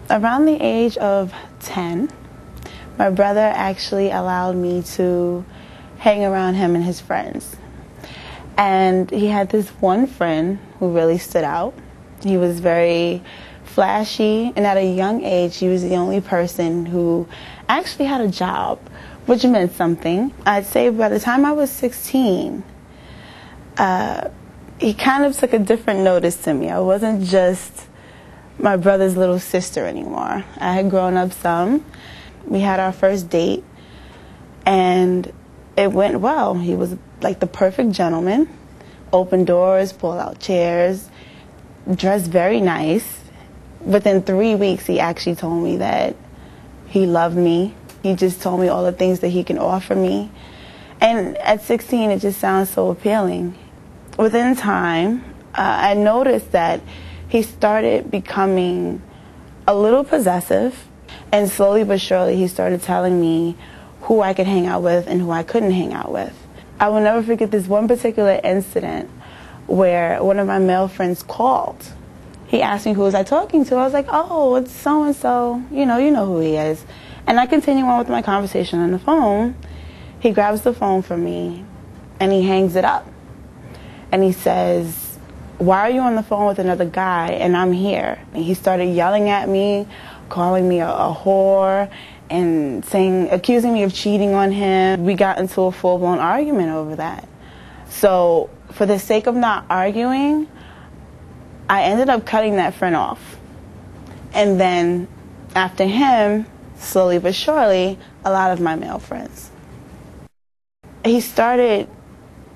Around the age of 10, my brother actually allowed me to hang around him and his friends. And he had this one friend who really stood out. He was very flashy, and at a young age, he was the only person who actually had a job, which meant something. I'd say by the time I was 16, he kind of took a different notice to me. I wasn't just my brother's little sister anymore. I had grown up some. We had our first date, and it went well. He was like the perfect gentleman. Open doors, pull out chairs, dressed very nice. Within 3 weeks, he actually told me that he loved me. He just told me all the things that he can offer me. And at 16, it just sounds so appealing. Within time, I noticed that he started becoming a little possessive, and slowly but surely he started telling me who I could hang out with and who I couldn't hang out with. I will never forget this one particular incident where one of my male friends called. He asked me who was I talking to. I was like, oh, it's so-and-so, you know who he is. And I continue on with my conversation on the phone. He grabs the phone from me and he hangs it up. And he says, why are you on the phone with another guy and I'm here? And he started yelling at me, calling me a whore, and accusing me of cheating on him. We got into a full-blown argument over that. So for the sake of not arguing, I ended up cutting that friend off. And then after him, slowly but surely, a lot of my male friends. He started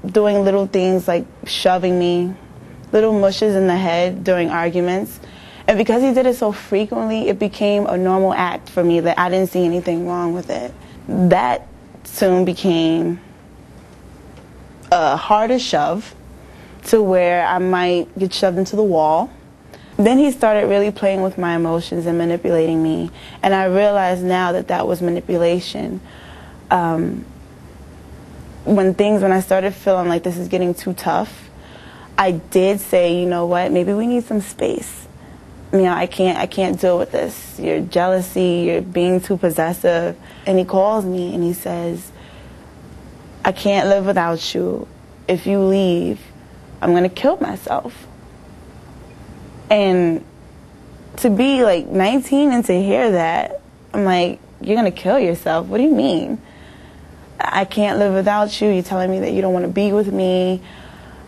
doing little things like shoving me, little mushes in the head during arguments. And because he did it so frequently, it became a normal act for me that I didn't see anything wrong with it. That soon became a harder shove to where I might get shoved into the wall. Then he started really playing with my emotions and manipulating me. And I realize now that that was manipulation. When I started feeling like this is getting too tough, I did say, you know what, maybe we need some space. I can't deal with this. Your jealousy, you're being too possessive. And he calls me and he says, I can't live without you. If you leave, I'm going to kill myself. And to be like 19 and to hear that, I'm like, you're going to kill yourself? What do you mean? I can't live without you. You're telling me that you don't want to be with me.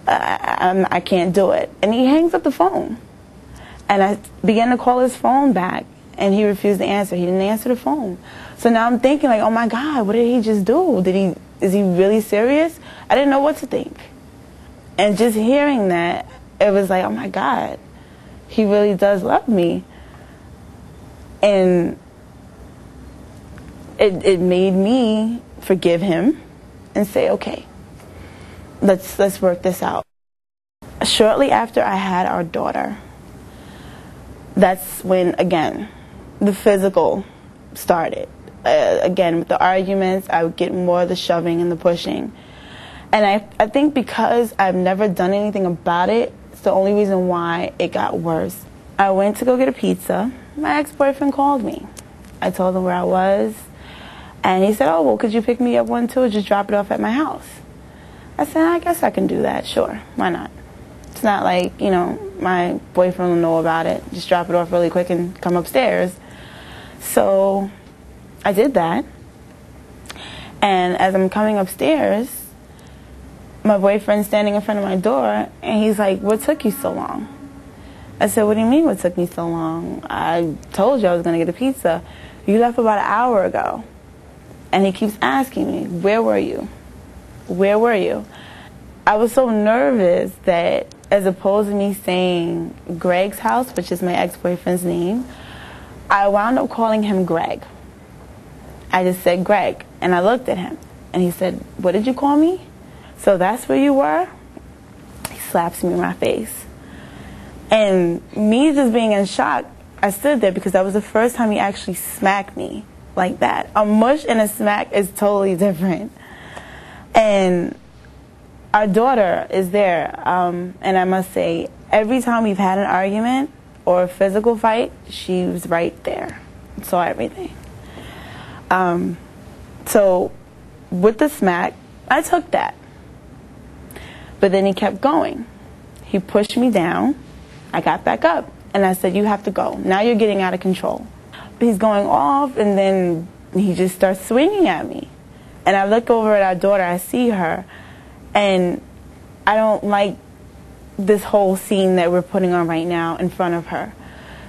I can't do it. And he hangs up the phone. And I began to call his phone back, and he refused to answer. He didn't answer the phone. So now I'm thinking, like, oh my God, what did he just do? Is he really serious? I didn't know what to think. And just hearing that, it was like, oh my God, he really does love me. And it made me forgive him and say, okay, let's work this out. Shortly after I had our daughter, that's when, again, the physical started. Again, with the arguments, I would get more of the shoving and the pushing. And I think because I've never done anything about it, it's the only reason why it got worse. I went to go get a pizza. My ex-boyfriend called me. I told him where I was. And he said, oh, well, could you pick me up one too? Just drop it off at my house. I said, I guess I can do that. Sure. Why not? It's not like, my boyfriend will know about it. Just drop it off really quick and come upstairs. So I did that. And as I'm coming upstairs, my boyfriend's standing in front of my door, and he's like, what took you so long? I said, what do you mean what took me so long? I told you I was going to get a pizza. You left about an hour ago. And he keeps asking me, where were you? Where were you? I was so nervous that as opposed to me saying Greg's house, which is my ex-boyfriend's name, I wound up calling him Greg. I just said Greg, and I looked at him, and he said, what did you call me? So that's where you were? He slaps me in my face. And me just being in shock, I stood there because that was the first time he actually smacked me like that. A mush and a smack is totally different. And our daughter is there, and I must say, every time we've had an argument, or a physical fight, she was right there. Saw everything. So with the smack, I took that. But then he kept going. He pushed me down. I got back up. And I said, you have to go. Now you're getting out of control. He's going off, and then he just starts swinging at me. And I look over at our daughter. I see her. And I don't like this whole scene that we're putting on right now in front of her.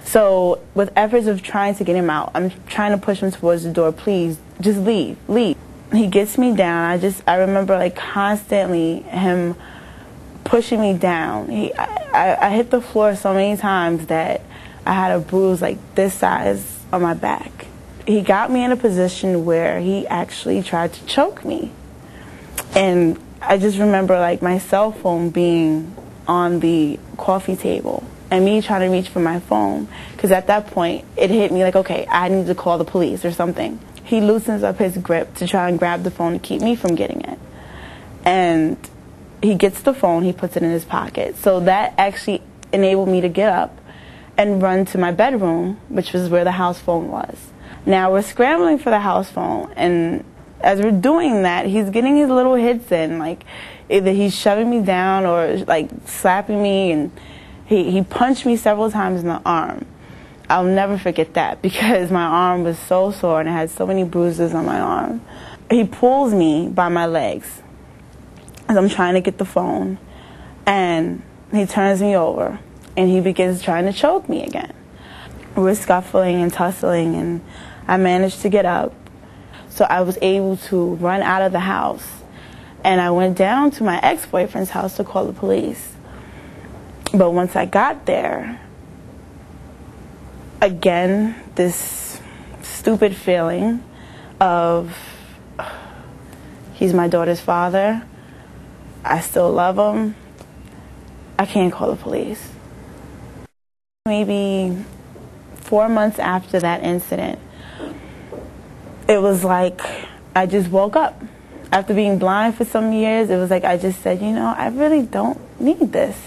So with efforts of trying to get him out, I'm trying to push him towards the door. Please, just leave, leave. He gets me down. I remember like constantly him pushing me down. I hit the floor so many times that I had a bruise like this size on my back. He got me in a position where he actually tried to choke me. And I just remember like my cell phone being on the coffee table and me trying to reach for my phone, because at that point it hit me like, okay, I need to call the police or something. He loosens up his grip to try and grab the phone to keep me from getting it. And he gets the phone, he puts it in his pocket. So that actually enabled me to get up and run to my bedroom, which was where the house phone was. Now we're scrambling for the house phone, and as we're doing that, he's getting his little hits in, like either he's shoving me down or like slapping me, and he punched me several times in the arm. I'll never forget that because my arm was so sore and I had so many bruises on my arm. He pulls me by my legs as I'm trying to get the phone, and he turns me over and he begins trying to choke me again. We're scuffling and tussling, and I managed to get up. So I was able to run out of the house, and I went down to my ex-boyfriend's house to call the police. But once I got there, again, this stupid feeling of he's my daughter's father, I still love him, I can't call the police. Maybe 4 months after that incident, it was like I just woke up. After being blind for some years, it was like I just said, you know, I really don't need this.